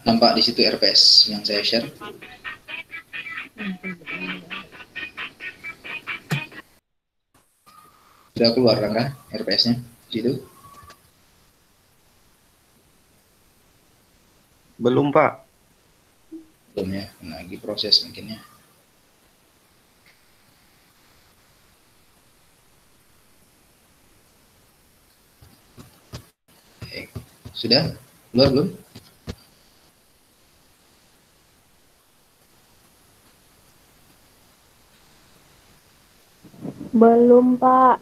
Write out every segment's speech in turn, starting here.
Nampak di situ RPS yang saya share? Sudah keluar kan RPS-nya di situ? Belum, Pak. Belum ya, lagi proses mungkin ya. Sudah keluar belum? Belum, Pak.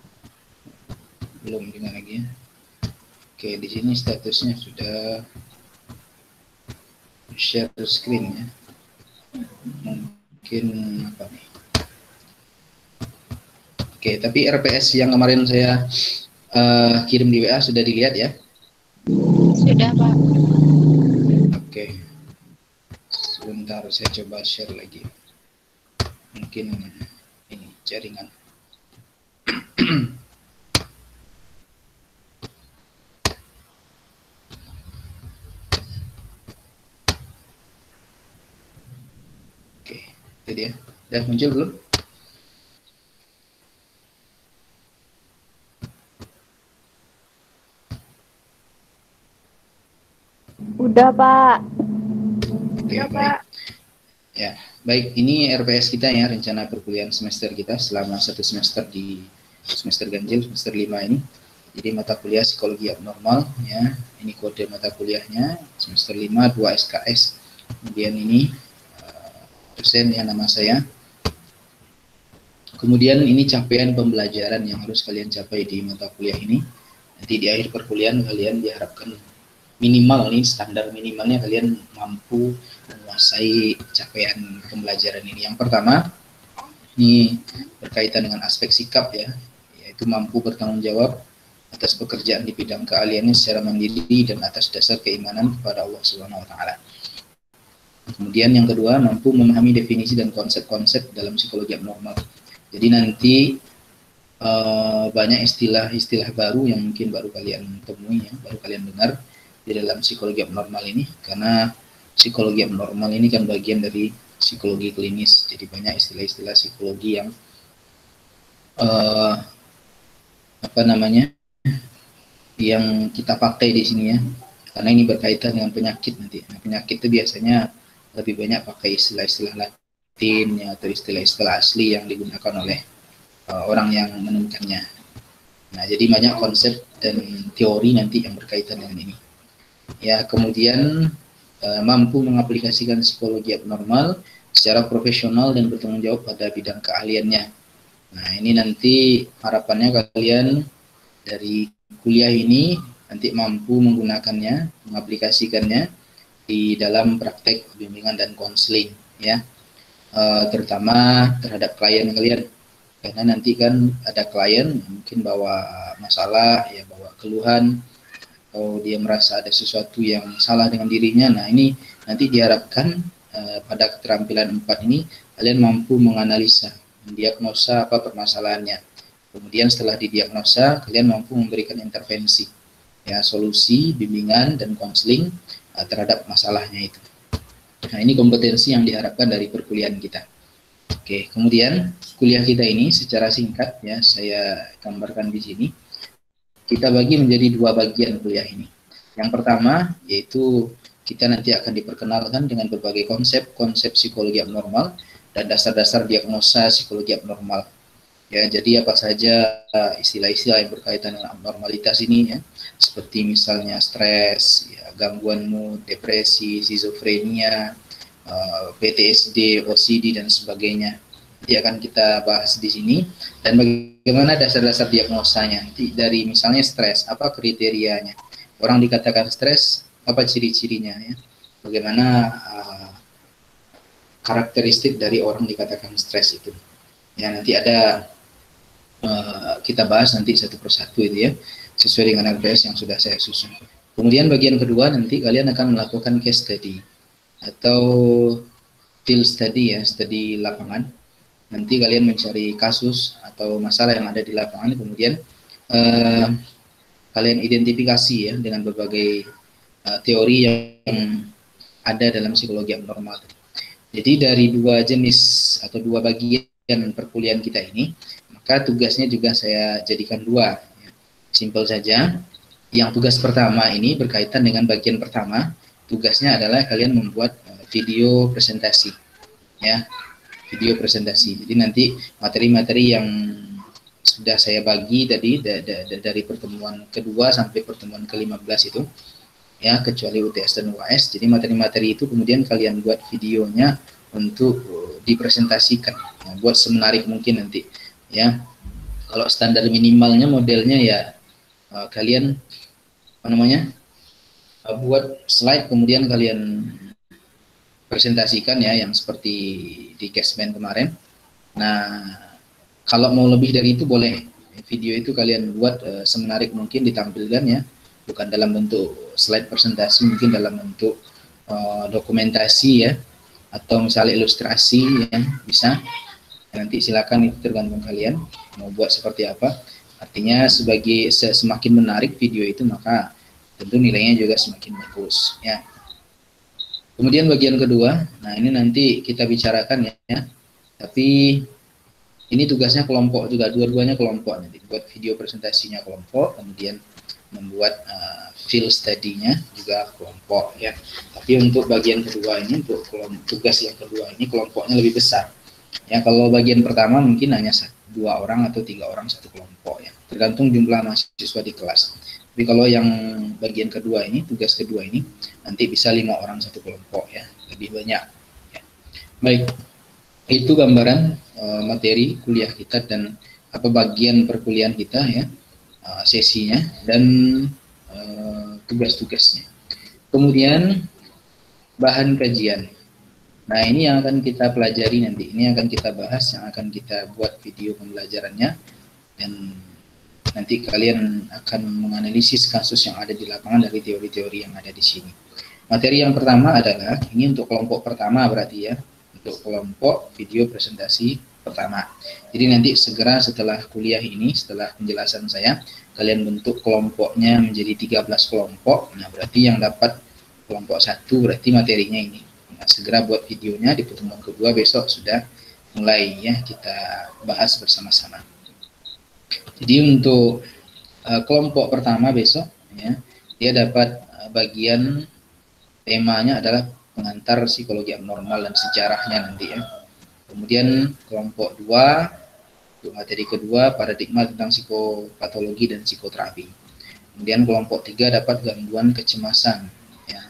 Belum, gimana lagi ya? Oke, di sini statusnya sudah share screen ya. Mungkin apa nih? Oke, tapi RPS yang kemarin saya kirim di WA sudah dilihat ya? Sudah, Pak. Oke, sebentar saya coba share lagi. Mungkin ini jaringan. Oke, itu dia. Sudah muncul belum? Udah, Pak. Oke, baik. Ya, baik. Ini RPS kita ya, rencana perkuliahan semester kita selama 1 semester di semester ganjil, semester 5 ini. Jadi mata kuliah psikologi abnormal ya. Ini kode mata kuliahnya semester 5 2 SKS. Kemudian ini dosen ya, nama saya. Kemudian ini capaian pembelajaran yang harus kalian capai di mata kuliah ini. Nanti di akhir perkuliahan kalian diharapkan minimal nih, standar minimalnya kalian mampu menguasai capaian pembelajaran ini. Yang pertama, ini berkaitan dengan aspek sikap ya, yaitu mampu bertanggung jawab atas pekerjaan di bidang keahliannya secara mandiri dan atas dasar keimanan kepada Allah Subhanahu wa taala. Kemudian yang kedua, mampu memahami definisi dan konsep-konsep dalam psikologi abnormal. Jadi nanti banyak istilah-istilah baru yang mungkin baru kalian temui ya, baru kalian dengar di dalam psikologi abnormal ini, karena psikologi abnormal ini kan bagian dari psikologi klinis. Jadi banyak istilah-istilah psikologi yang yang kita pakai di sini ya, karena ini berkaitan dengan penyakit nanti. Nah, penyakit itu biasanya lebih banyak pakai istilah-istilah Latin ya, atau istilah-istilah asli yang digunakan oleh orang yang menemukannya. Nah, jadi banyak konsep dan teori nanti yang berkaitan dengan ini. Ya, kemudian mampu mengaplikasikan psikologi abnormal secara profesional dan bertanggung jawab pada bidang keahliannya. Nah, ini nanti harapannya kalian dari kuliah ini nanti mampu menggunakannya, mengaplikasikannya di dalam praktek bimbingan dan konseling ya, terutama terhadap klien kalian. Karena nanti kan ada klien mungkin bawa masalah ya, bawa keluhan, atau dia merasa ada sesuatu yang salah dengan dirinya. Nah, ini nanti diharapkan pada keterampilan 4 ini kalian mampu menganalisa, mendiagnosa apa permasalahannya. Kemudian setelah didiagnosa, kalian mampu memberikan intervensi, ya, solusi, bimbingan, dan konseling terhadap masalahnya itu. Nah, ini kompetensi yang diharapkan dari perkuliahan kita. Oke, kemudian kuliah kita ini secara singkat ya, saya gambarkan di sini. Kita bagi menjadi 2 bagian kuliah ini. Yang pertama yaitu kita nanti akan diperkenalkan dengan berbagai konsep psikologi abnormal dan dasar-dasar diagnosa psikologi abnormal. Ya, jadi apa saja istilah-istilah yang berkaitan dengan abnormalitas ini ya, seperti misalnya stres, ya, gangguan mood, depresi, skizofrenia, PTSD, OCD dan sebagainya. Nanti akan kita bahas di sini, dan bagaimana dasar-dasar diagnosanya. Nanti dari misalnya stres, apa kriterianya? Orang dikatakan stres, apa ciri-cirinya ya? Bagaimana karakteristik dari orang dikatakan stres itu? Ya, nanti ada kita bahas nanti satu persatu itu ya, sesuai dengan RPS yang sudah saya susun. Kemudian bagian kedua nanti kalian akan melakukan case study atau field study ya, studi lapangan. Nanti kalian mencari kasus atau masalah yang ada di lapangan, kemudian kalian identifikasi ya dengan berbagai teori yang ada dalam psikologi abnormal. Jadi dari dua jenis atau dua bagian perkuliahan kita ini, maka tugasnya juga saya jadikan dua. Simpel saja. Yang tugas pertama ini berkaitan dengan bagian pertama, tugasnya adalah kalian membuat video presentasi, ya, video presentasi. Jadi nanti materi-materi yang sudah saya bagi tadi dari pertemuan kedua sampai pertemuan ke-15 itu, ya, kecuali UTS dan UAS. Jadi materi-materi itu kemudian kalian buat videonya untuk dipresentasikan, ya, buat semenarik mungkin nanti, ya. Kalau standar minimalnya modelnya ya kalian buat slide kemudian kalian presentasikan, ya, yang seperti di Cashman kemarin. Nah, kalau mau lebih dari itu boleh, video itu kalian buat semenarik mungkin ditampilkan, ya, bukan dalam bentuk slide presentasi, mungkin dalam bentuk dokumentasi, ya, atau misalnya ilustrasi, ya, bisa. Nanti silakan, itu tergantung kalian mau buat seperti apa. Artinya semakin menarik video itu, maka tentu nilainya juga semakin bagus, ya. Kemudian bagian kedua, nah ini nanti kita bicarakan, ya. Tapi ini tugasnya kelompok juga, dua-duanya kelompok. Nanti buat video presentasinya kelompok, kemudian membuat field study-nya juga kelompok, ya. Tapi untuk bagian kedua ini, untuk tugas yang kedua ini kelompoknya lebih besar. Ya, kalau bagian pertama mungkin hanya 2 orang atau 3 orang satu kelompok, ya, tergantung jumlah mahasiswa di kelas. Tapi kalau yang bagian kedua ini, tugas kedua ini, nanti bisa 5 orang satu kelompok, ya, lebih banyak, ya. Baik, itu gambaran materi kuliah kita dan apa bagian perkuliahan kita, ya, sesinya dan tugas-tugasnya. Kemudian bahan kajian. Nah, ini yang akan kita pelajari nanti. Ini akan kita bahas, yang akan kita buat video pembelajarannya, dan nanti kalian akan menganalisis kasus yang ada di lapangan dari teori-teori yang ada di sini. Materi yang pertama adalah, ini untuk kelompok pertama berarti, ya, untuk kelompok video presentasi pertama. Jadi nanti segera setelah kuliah ini, setelah penjelasan saya, kalian bentuk kelompoknya menjadi 13 kelompok. Nah, berarti yang dapat kelompok 1 berarti materinya ini. Nah, segera buat videonya, di pertemuan kedua besok sudah mulai, ya, kita bahas bersama-sama. Jadi untuk kelompok pertama besok, ya, dia dapat bagian temanya adalah pengantar psikologi abnormal dan sejarahnya nanti, ya. Kemudian kelompok 2, untuk materi kedua, paradigma tentang psikopatologi dan psikoterapi. Kemudian kelompok 3 dapat gangguan kecemasan, ya.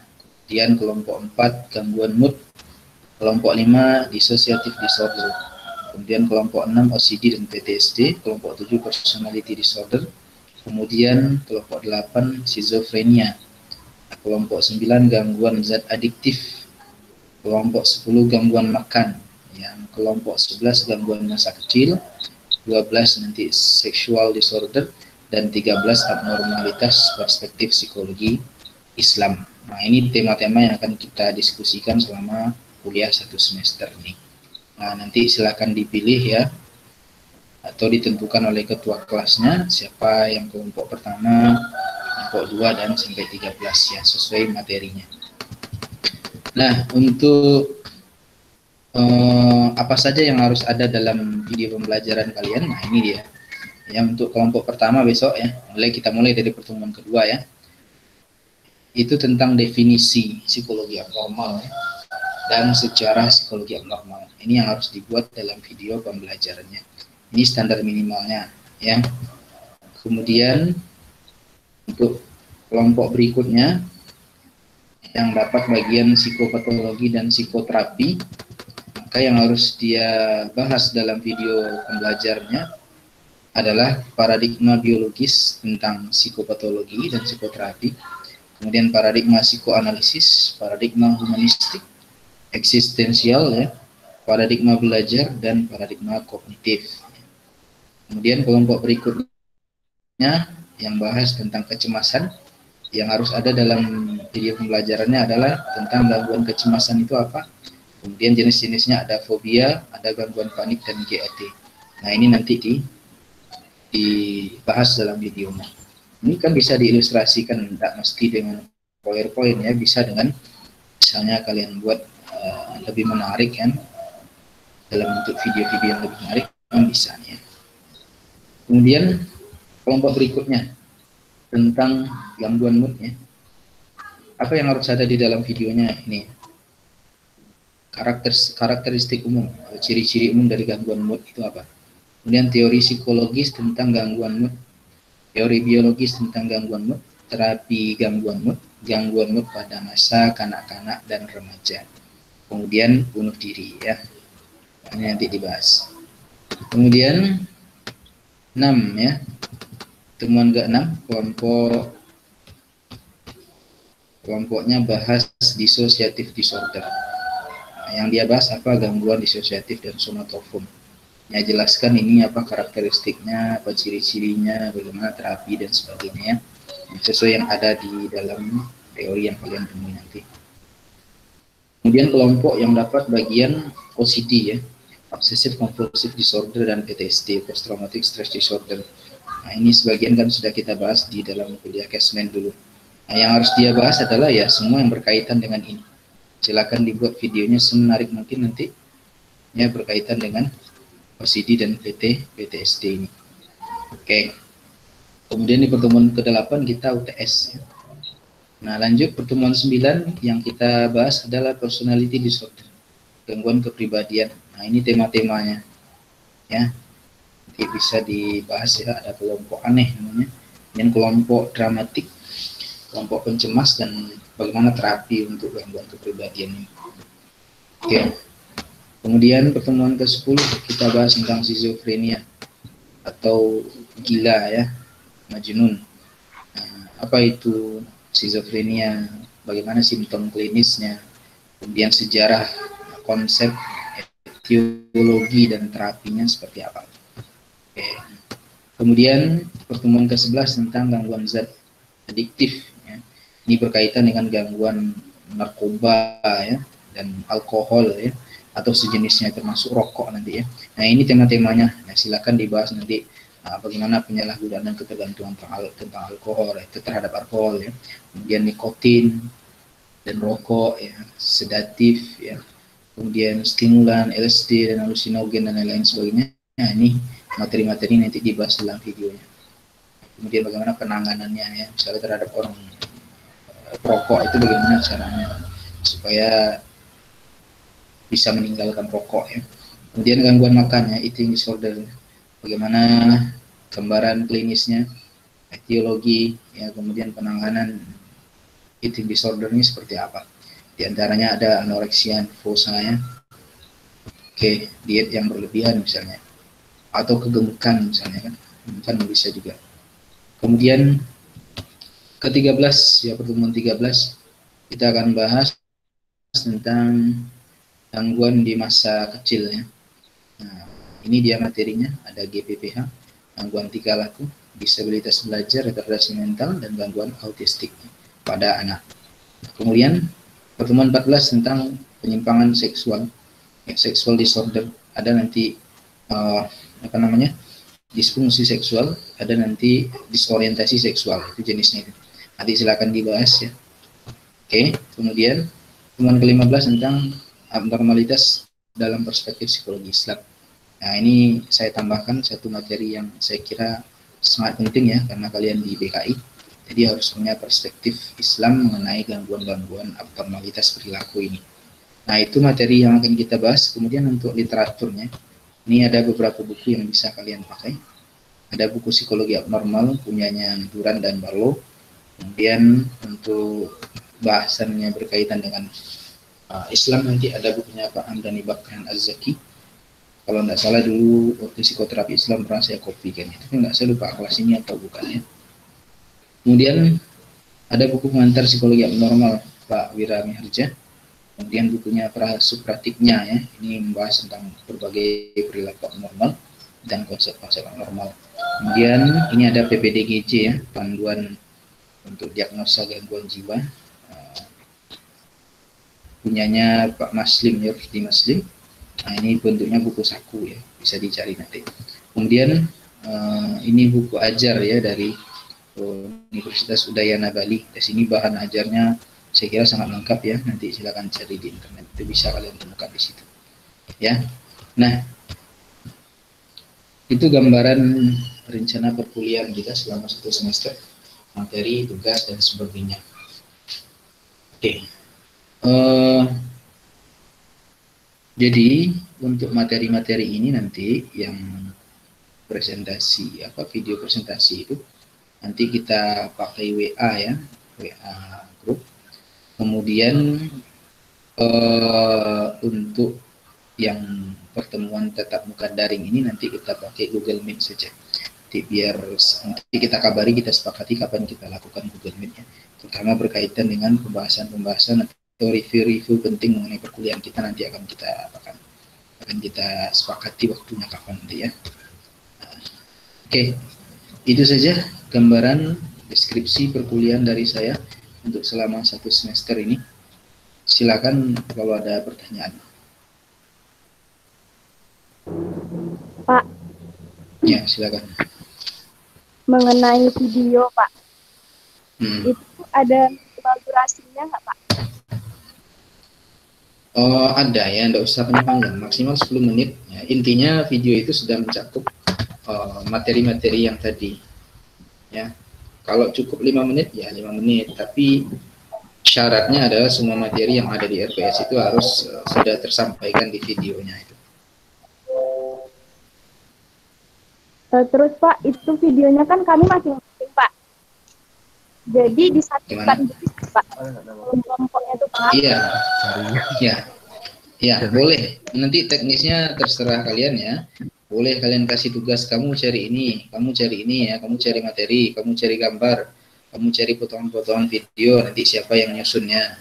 Kemudian kelompok 4 gangguan mood, kelompok 5 dissociative disorder, kemudian kelompok 6 OCD dan PTSD, kelompok 7 personality disorder, kemudian kelompok 8 schizophrenia, kelompok 9 gangguan zat adiktif, kelompok 10 gangguan makan, yang kelompok 11 gangguan masa kecil, 12 nanti sexual disorder, dan 13 abnormalitas perspektif psikologi Islam. Nah, ini tema-tema yang akan kita diskusikan selama kuliah 1 semester ini. Nah, nanti silakan dipilih, ya, atau ditentukan oleh ketua kelasnya siapa yang kelompok pertama, kelompok 2 dan sampai 13, ya, sesuai materinya. Nah, untuk apa saja yang harus ada dalam video pembelajaran kalian, nah ini dia. Ya, untuk kelompok pertama besok, ya, kita mulai dari pertemuan kedua, ya. Itu tentang definisi psikologi abnormal, ya, dan sejarah psikologi abnormal. Ini yang harus dibuat dalam video pembelajarannya. Ini standar minimalnya, ya. Kemudian untuk kelompok berikutnya yang dapat bagian psikopatologi dan psikoterapi, maka yang harus dia bahas dalam video pembelajarannya adalah paradigma biologis tentang psikopatologi dan psikoterapi, kemudian paradigma psikoanalisis, paradigma humanistik, eksistensial, ya, paradigma belajar, dan paradigma kognitif. Kemudian kelompok berikutnya yang bahas tentang kecemasan, yang harus ada dalam video pembelajarannya adalah tentang gangguan kecemasan itu apa, kemudian jenis-jenisnya ada fobia, ada gangguan panik, dan GAD. Nah, ini nanti dibahas dalam videonya. Ini kan bisa diilustrasikan, tidak mesti dengan PowerPoint, ya, bisa dengan Misalnya kalian buat lebih menarik kan, dalam bentuk video-video yang lebih menarik, bisa ya. Kemudian kelompok berikutnya tentang gangguan mood ya. Apa yang harus ada di dalam videonya ini? Karakteristik umum, ciri-ciri umum dari gangguan mood itu apa? Kemudian teori psikologis tentang gangguan mood, teori biologis tentang gangguan mood, terapi gangguan mood pada masa kanak-kanak dan remaja. Kemudian bunuh diri ya. Ini nanti dibahas. Kemudian 6 ya. Temuan ke-6, kelompoknya bahas dissociative disorder. Nah, yang dia bahas apa? Gangguan disosiatif dan somatofon. Ya, jelaskan ini apa karakteristiknya, apa ciri-cirinya, bagaimana terapi dan sebagainya. Sesuai yang ada di dalam teori yang kalian temui nanti. Kemudian kelompok yang dapat bagian OCD ya, Obsessive Compulsive Disorder dan PTSD, Post Traumatic Stress Disorder. Nah, ini sebagian kan sudah kita bahas di dalam kuliah Kesmen dulu. Nah, yang harus dia bahas adalah ya semua yang berkaitan dengan ini. Silakan dibuat videonya semenarik mungkin nanti ya, berkaitan dengan OCD dan PTSD ini. Oke. Kemudian di pertemuan ke-8 kita UTS ya. Nah, lanjut pertemuan 9 yang kita bahas adalah personality disorder, gangguan kepribadian. Nah, ini tema-temanya ya. Nanti bisa dibahas ya, ada kelompok aneh namanya, dan kelompok dramatik, kelompok pencemas, dan bagaimana terapi untuk gangguan kepribadian ini. Oke. Kemudian pertemuan ke-10 kita bahas tentang skizofrenia atau gila ya, majnun. Nah, apa itu skizofrenia? Bagaimana simptom klinisnya? Kemudian sejarah, konsep, etiologi dan terapinya seperti apa? Oke. Kemudian pertemuan ke-11 tentang gangguan zat adiktif. Ya. Ini berkaitan dengan gangguan narkoba ya, dan alkohol ya, atau sejenisnya termasuk rokok nanti ya. Nah, ini tema-temanya. Nah, silakan dibahas nanti bagaimana penyalahgunaan dan ketergantungan tentang alkohol itu terhadap alkohol ya. Kemudian nikotin dan rokok ya, sedatif ya. Kemudian stimulan, LSD dan halusinogen dan lain-lain sebagainya. Nah, ini materi-materi nanti dibahas dalam videonya. Kemudian bagaimana penanganannya ya, misalnya terhadap orang perokok itu bagaimana caranya supaya bisa meninggalkan rokok ya. Kemudian gangguan makan ya, eating disorder, bagaimana gambaran klinisnya, etiologi ya, kemudian penanganan eating disorder ini seperti apa. Di antaranya ada anoreksia nervosa ya. Oke, diet yang berlebihan misalnya, atau kegemukan misalnya kan bisa juga. Kemudian ke-13 ya, pertemuan 13 kita akan bahas tentang gangguan di masa kecil ya. Nah, ini dia materinya, ada GPPH, gangguan tingkah laku, disabilitas belajar, retardasi mental, dan gangguan autistik pada anak. Kemudian pertemuan 14 tentang penyimpangan seksual, ya, sexual disorder, ada nanti disfungsi seksual, ada nanti disorientasi seksual, itu jenisnya. Nanti silakan dibahas ya. Oke, kemudian pertemuan ke-15 tentang abnormalitas dalam perspektif psikologi Islam. Nah, ini saya tambahkan satu materi yang saya kira sangat penting ya, karena kalian di BKI, jadi harus punya perspektif Islam mengenai gangguan-gangguan abnormalitas perilaku ini. Nah, itu materi yang akan kita bahas. Kemudian untuk literaturnya, ini ada beberapa buku yang bisa kalian pakai. Ada buku Psikologi Abnormal punyanya Duran dan Barlow. Kemudian untuk bahasannya berkaitan dengan Islam nanti ada bukunya Pak Hamdani Bakran Az-Zaki. Kalau nggak salah dulu waktu psikoterapi Islam pernah saya copy kan, tapi nggak saya lupa kelas ini atau bukan ya. Kemudian ada buku pengantar psikologi abnormal Pak Wira Miharja. Kemudian bukunya Supratiknya ya, ini membahas tentang berbagai perilaku abnormal dan konsep-konsep abnormal. Kemudian ini ada PPDGJ ya, panduan untuk diagnosa gangguan jiwa. Punyanya Pak Maslim ya, di Maslim. Nah, ini bentuknya buku saku ya, bisa dicari nanti. Kemudian ini buku ajar ya dari Universitas Udayana Bali. Di sini bahan ajarnya Saya kira sangat lengkap ya. Nanti silakan cari di internet, itu bisa kalian temukan di situ. Ya. Nah, itu gambaran rencana perkuliahan kita selama 1 semester, materi, tugas, dan sebagainya. Oke. Jadi untuk materi-materi ini nanti yang presentasi, video presentasi itu nanti kita pakai WA ya, WA group. Kemudian untuk yang pertemuan tatap muka daring ini nanti kita pakai Google Meet saja. Jadi biar nanti kita kabari, kita sepakati kapan kita lakukan Google Meet ya. Terutama berkaitan dengan pembahasan-pembahasan atau review-review penting mengenai perkuliahan kita, nanti akan kita sepakati waktunya kapan nanti ya. Oke, itu saja gambaran deskripsi perkuliahan dari saya untuk selama 1 semester ini. Silakan kalau ada pertanyaan. Pak. Ya, silakan. Mengenai video, Pak. Itu ada durasinya nggak, Pak? Oh, ada ya, nggak usah panjang-panjang, maksimal 10 menit. Ya, intinya video itu sudah mencakup materi-materi yang tadi. Ya, kalau cukup 5 menit ya 5 menit, tapi syaratnya adalah semua materi yang ada di RPS itu harus sudah tersampaikan di videonya itu. Terus Pak, itu videonya kan kami masing-masing Pak. Jadi disatukan gitu Pak. Kelompoknya itu Pak. Iya, boleh. Nanti teknisnya terserah kalian ya. Boleh kalian kasih tugas, kamu cari ini, kamu cari ini ya, kamu cari materi, kamu cari gambar, kamu cari potongan-potongan video, nanti siapa yang nyusunnya.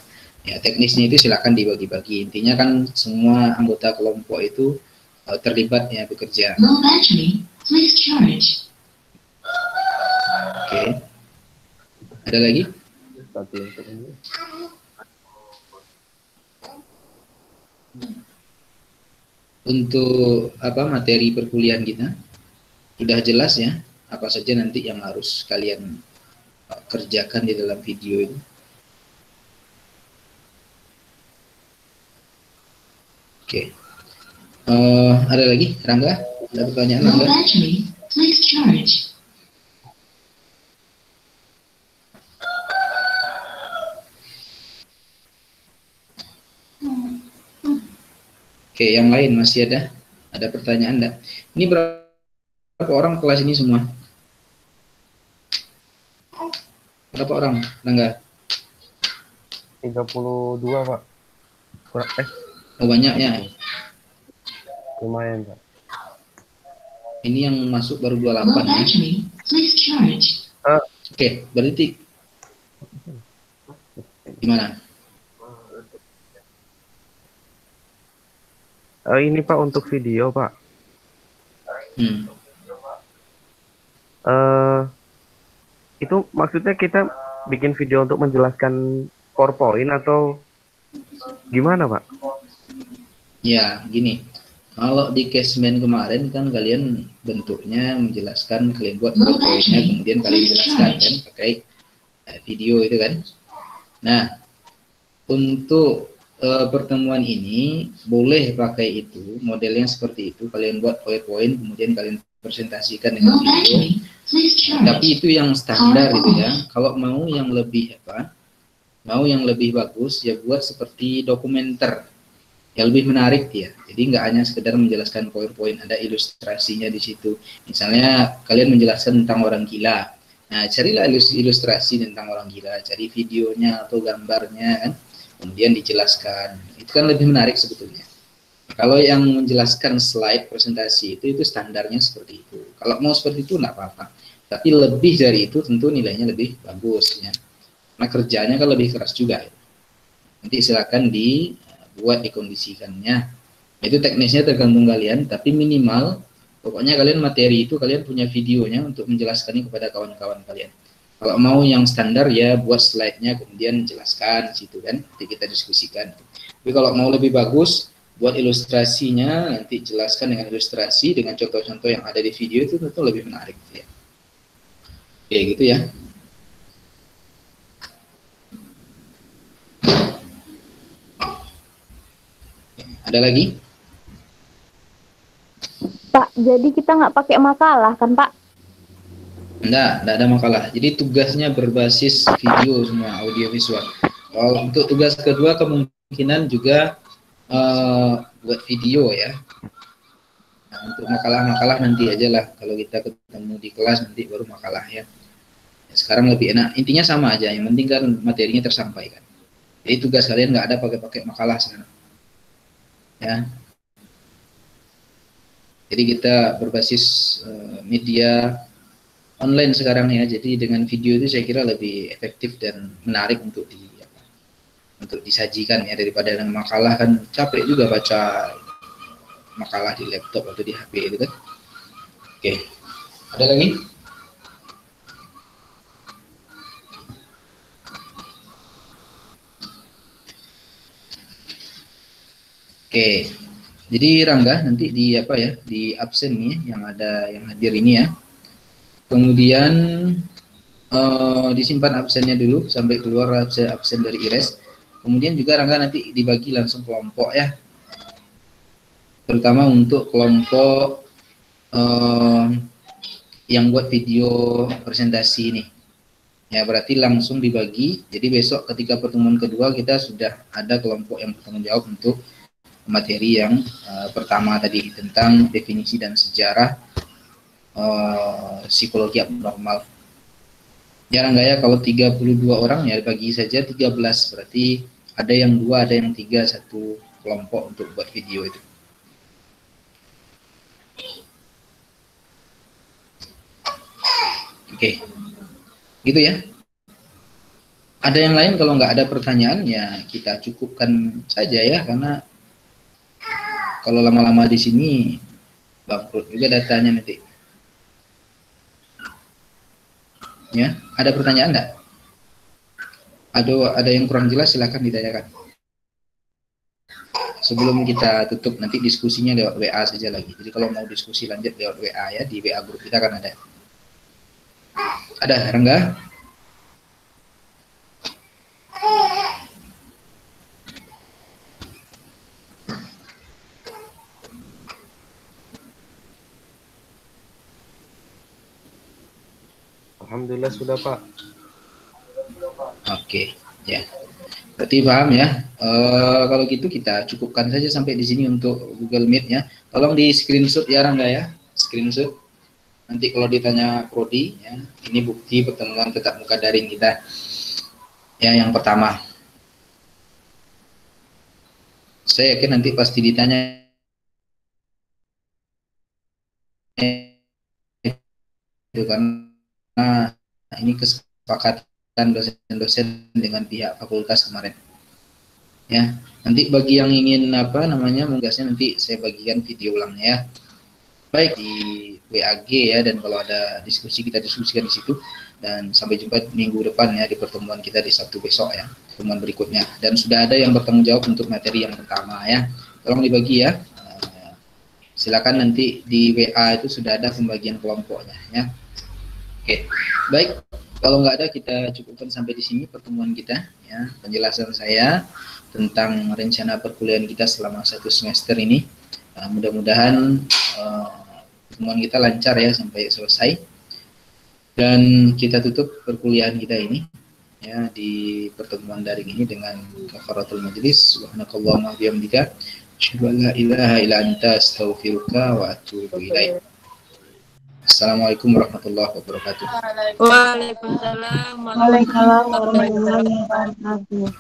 Ya, teknisnya itu silakan dibagi-bagi. Intinya kan semua anggota kelompok itu terlibat ya bekerja. Low battery, please charge. Oke. Ada lagi? Untuk materi perkuliahan kita sudah jelas ya, apa saja nanti yang harus kalian kerjakan di dalam video ini. Oke. Ada lagi, Rangga? Ada pertanyaan, Rangga? Low battery, please charge. Oke, yang lain masih ada? Ada pertanyaan enggak? Ini berapa orang kelas ini semua? Berapa orang, Rangga? 32, Pak. Oh, banyak ya? Lumayan, Pak. Ini yang masuk baru 28 Low ya? battery, please charge. Oke, berarti gimana? Ini Pak untuk video, Pak. Itu maksudnya kita bikin video untuk menjelaskan core point atau gimana, Pak? Ya, gini. Kalau di Casement kemarin kan kalian bentuknya menjelaskan, kalian buat PowerPoint-nya, kemudian kalian jelaskan kan pakai video itu kan. Nah, untuk pertemuan ini boleh pakai itu, modelnya seperti itu, kalian buat PowerPoint, kemudian kalian presentasikan dengan video. Tapi itu yang standar itu ya. Kalau mau yang lebih mau yang lebih bagus ya buat seperti dokumenter. Yang lebih menarik ya. Jadi nggak hanya sekedar menjelaskan PowerPoint, ada ilustrasinya di situ. Misalnya kalian menjelaskan tentang orang gila. Nah, carilah ilustrasi tentang orang gila, cari videonya atau gambarnya kan. Kemudian dijelaskan. Itu kan lebih menarik sebetulnya. Kalau yang menjelaskan slide presentasi itu standarnya seperti itu. Kalau mau seperti itu nggak apa-apa. Tapi lebih dari itu tentu nilainya lebih bagus ya. Nah, kerjanya kan lebih keras juga. Ya. Nanti silakan dibuat, dikondisikannya. Itu teknisnya tergantung kalian, tapi minimal pokoknya kalian materi itu kalian punya videonya untuk menjelaskannya kepada kawan-kawan kalian. Kalau mau yang standar ya buat slide-nya kemudian jelaskan situ kan, nanti kita diskusikan. Tapi kalau mau lebih bagus, buat ilustrasinya nanti jelaskan dengan ilustrasi dengan contoh-contoh yang ada di video itu tentu lebih menarik ya. Oke gitu ya. Ada lagi? Pak, jadi kita nggak pakai makalah kan Pak? Enggak ada makalah. Jadi tugasnya berbasis video semua, audio visual. Kalau untuk tugas kedua kemungkinan juga buat video ya. Nah, untuk makalah-makalah nanti aja lah. Kalau kita ketemu di kelas nanti baru makalah ya. Sekarang lebih enak. Intinya sama aja. Yang penting kan materinya tersampaikan. Jadi tugas kalian nggak ada pakai makalah sekarang. Ya. Jadi kita berbasis media online sekarang ya. Jadi dengan video itu saya kira lebih efektif dan menarik untuk disajikan ya, daripada dengan makalah. Kan capek juga baca makalah di laptop atau di HP itu kan. Oke. Ada lagi? Oke. Jadi Rangga nanti di apa ya, di absen nih yang ada yang hadir ini ya. Kemudian disimpan absennya dulu sampai keluar absen dari IRES. Kemudian juga Rangga nanti dibagi langsung kelompok ya. Terutama untuk kelompok yang buat video presentasi ini. Ya berarti langsung dibagi. Jadi besok ketika pertemuan kedua kita sudah ada kelompok yang bertanggung jawab untuk materi yang pertama tadi tentang definisi dan sejarah psikologi abnormal. Ya Rangga ya, kalau 32 orang ya bagi saja 13, berarti ada yang 2, ada yang 3, satu kelompok untuk buat video itu. Oke, gitu ya. Ada yang lain? Kalau nggak ada pertanyaan ya kita cukupkan saja ya, karena kalau lama-lama di sini bangkrut juga datanya nanti. Ya, ada pertanyaan enggak? Ada yang kurang jelas silakan ditanyakan. Sebelum kita tutup nanti diskusinya lewat WA saja lagi. Jadi kalau mau diskusi lanjut lewat WA ya, di WA grup kita kan ada. Ada Rangga? Alhamdulillah sudah Pak. Oke, ya. Berarti paham ya. Kalau gitu kita cukupkan saja sampai di sini untuk Google Meet ya. Tolong di screenshot ya Rangga ya, screenshot. Nanti kalau ditanya prodi ya, ini bukti pertemuan tatap muka daring kita. Ya, yang pertama. Saya yakin nanti pasti ditanya itu karena ini kesepakatan dosen-dosen dengan pihak fakultas kemarin. Ya, nanti bagi yang ingin tugasnya nanti saya bagikan video ulangnya ya. Baik di WAG ya, dan kalau ada diskusi kita diskusikan di situ. Dan sampai jumpa minggu depan ya di pertemuan kita di Sabtu besok ya, pertemuan berikutnya. Dan sudah ada yang bertanggung jawab untuk materi yang pertama ya. Tolong dibagi ya. Silakan nanti di WA itu sudah ada pembagian kelompoknya ya. Oke, baik. Kalau nggak ada kita cukupkan sampai di sini pertemuan kita ya, penjelasan saya tentang rencana perkuliahan kita selama 1 semester ini. Mudah-mudahan pertemuan kita lancar ya sampai selesai, dan kita tutup perkuliahan kita ini ya di pertemuan daring ini dengan kafaratul majlis. Subhanakallahumma bihamdika asyhadu an la ilaha illa anta astaghfiruka wa atubu ilaik. Assalamualaikum warahmatullahi wabarakatuh. Waalaikumsalam warahmatullahi wabarakatuh.